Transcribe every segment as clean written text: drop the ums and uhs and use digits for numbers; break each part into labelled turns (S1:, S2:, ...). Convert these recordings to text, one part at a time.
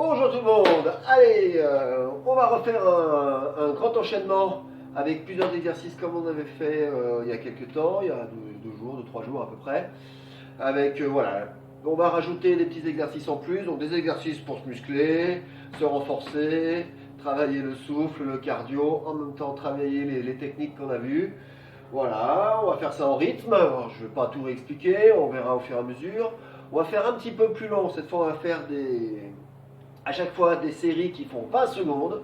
S1: Bonjour tout le monde. Allez, on va refaire un grand enchaînement avec plusieurs exercices comme on avait fait il y a quelques temps, il y a 2 jours, 3 jours à peu près. Avec, voilà, on va rajouter des petits exercices en plus, donc des exercices pour se muscler, se renforcer, travailler le souffle, le cardio, en même temps travailler les techniques qu'on a vues. Voilà, on va faire ça en rythme. Alors, je ne vais pas tout réexpliquer, on verra au fur et à mesure. On va faire un petit peu plus long. Cette fois, on va faire à chaque fois des séries qui font 20 secondes.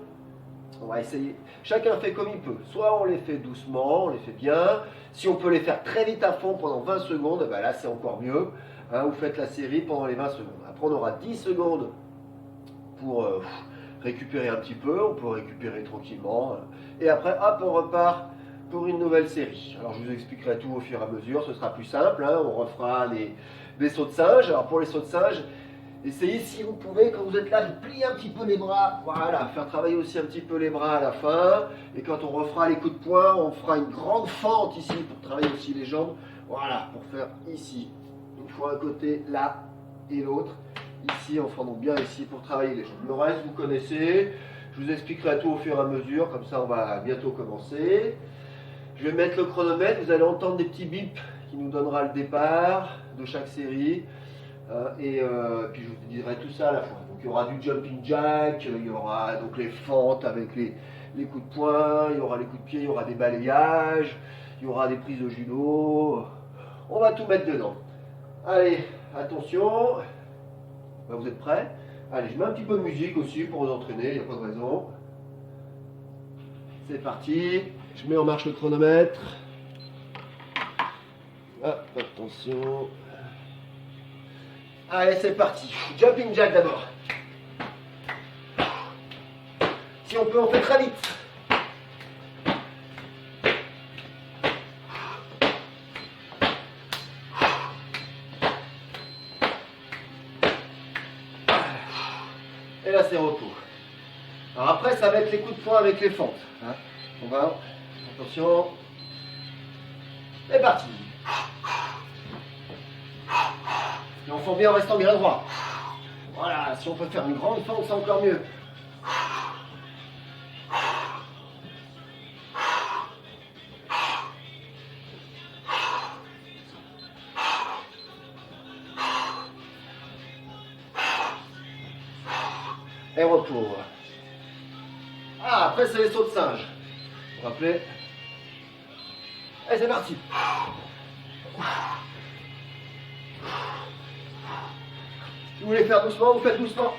S1: On va essayer. Chacun fait comme il peut. Soit on les fait doucement, on les fait bien. Si on peut les faire très vite à fond pendant 20 secondes, ben là c'est encore mieux. Hein, vous faites la série pendant les 20 secondes. Après, on aura 10 secondes pour récupérer un petit peu. On peut récupérer tranquillement. Et après, hop, on repart pour une nouvelle série. Alors, je vous expliquerai tout au fur et à mesure. Ce sera plus simple. Hein. On refera les sauts de singe. Alors, pour les sauts de singe, essayez si vous pouvez, quand vous êtes là, de plier un petit peu les bras. Voilà, faire travailler aussi un petit peu les bras à la fin. Et quand on refera les coups de poing, on fera une grande fente ici pour travailler aussi les jambes. Voilà, pour faire ici. Une fois un côté là et l'autre. Ici, on fera donc bien ici pour travailler les jambes. Le reste, vous connaissez. Je vous expliquerai tout au fur et à mesure. Comme ça, on va bientôt commencer. Je vais mettre le chronomètre. Vous allez entendre des petits bips qui nous donnera le départ de chaque série. Et puis je vous dirai tout ça à la fois. Donc il y aura du jumping jack, il y aura donc les fentes avec les coups de poing, il y aura les coups de pied, il y aura des balayages, il y aura des prises de judo. On va tout mettre dedans. Allez, attention. Ben, vous êtes prêts? Allez, je mets un petit peu de musique aussi pour vous entraîner, il n'y a pas de raison. C'est parti. Je mets en marche le chronomètre. Ah, attention. Allez, c'est parti. Jumping jack d'abord. Si on peut, on fait très vite. Et là, c'est repos. Alors après, ça va être les coups de poing avec les fentes. Hein. On va. Attention. C'est parti. Et on fait bien en restant bien droit. Voilà, si on peut faire une grande fente, c'est encore mieux. Et repos. Ah, après c'est les sauts de singe. Vous vous rappelez? Allez, c'est parti. Si vous voulez faire doucement, vous faites doucement.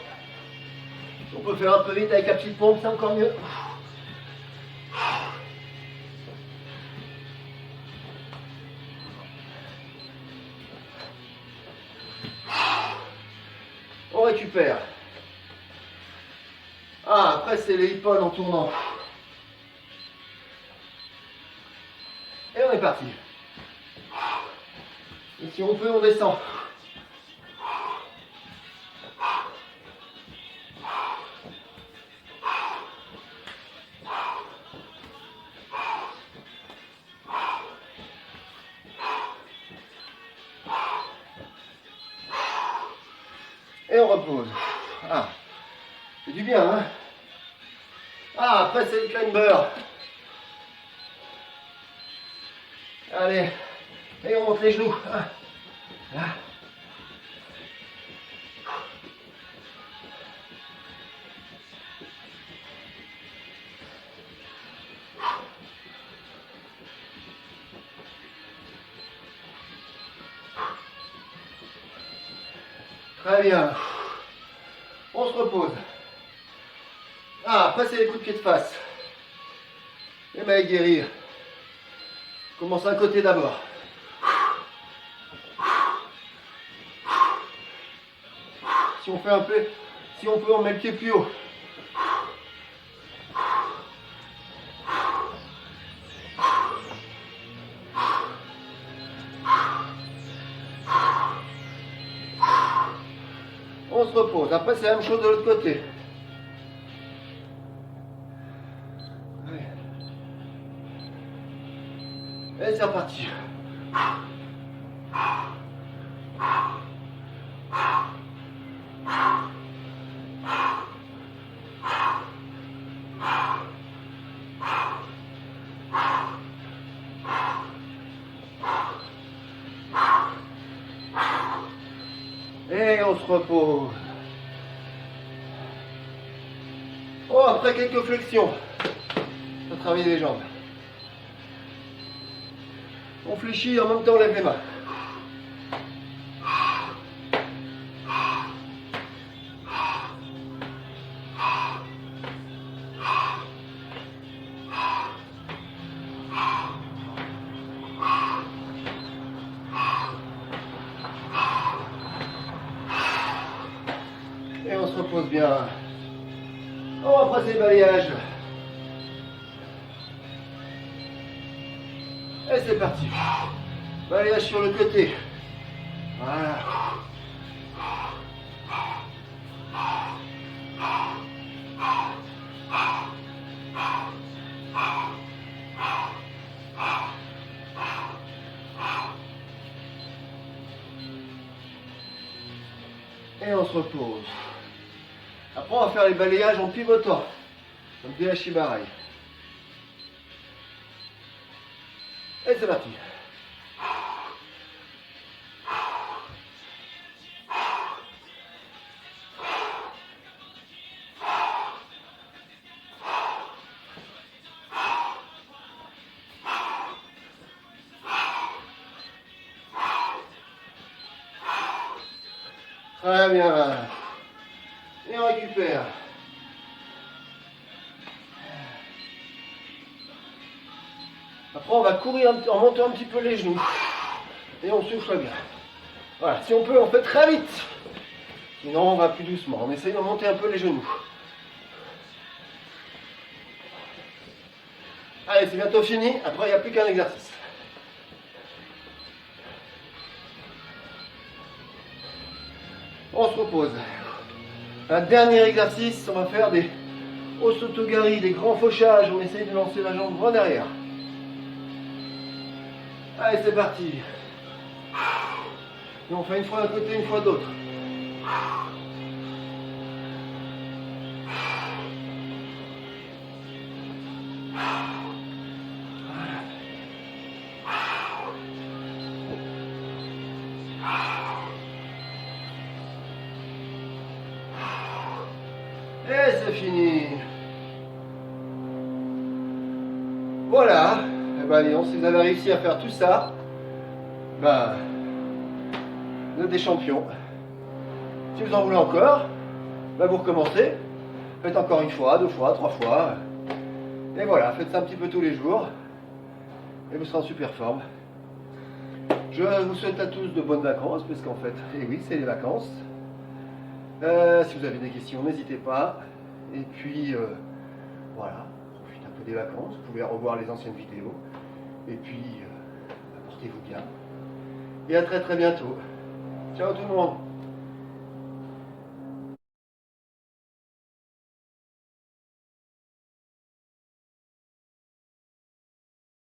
S1: On peut faire un peu vite avec la petite pompe, c'est encore mieux. On récupère. Ah, après c'est les hippon en tournant. Et on est parti. Et si on peut, on descend. Et on repose. Ah, c'est du bien, hein? Ah, après c'est le climber. Allez, et on monte les genoux. Ah. Là. Très bien. On se repose. Ah, après c'est les coups de pied de face. Et ben guérir. Commence un côté d'abord. Si on fait un peu, si on peut, on met le pied plus haut. On se repose. Après, c'est la même chose de l'autre côté. Et c'est reparti. Et on se repose. Oh, après quelques flexions, on va travailler les jambes. On fléchit, en même temps on lève les mains. Et on se repose bien. On va passer le balayage. Et c'est parti. Balayage sur le côté. Voilà. Et on se repose. Après, on va faire les balayages en pivotant. Comme des hashibari. Et c'est parti. Très bien. Et on récupère. Après, on va courir en montant un petit peu les genoux. Et on souffle bien. Voilà, si on peut, on fait très vite. Sinon, on va plus doucement. On essaye de monter un peu les genoux. Allez, c'est bientôt fini. Après, il n'y a plus qu'un exercice. On se repose. Un dernier exercice, on va faire des osotogari, des grands fauchages. On essaye de lancer la jambe droit derrière. Allez, c'est parti. Et on fait une fois d'un côté, une fois de l'autre. Et c'est fini. Voilà. Et ben, disons, si vous avez réussi à faire tout ça, ben, vous êtes des champions. Si vous en voulez encore, ben, vous recommencez. Faites encore une fois, deux fois, trois fois. Et voilà, faites ça un petit peu tous les jours. Et vous serez en super forme. Je vous souhaite à tous de bonnes vacances, parce qu'en fait, eh oui, c'est les vacances. Si vous avez des questions, n'hésitez pas. Et puis, voilà, profitez un peu des vacances. Vous pouvez revoir les anciennes vidéos. Et puis, portez-vous bien. Et à très très bientôt. Ciao tout le monde.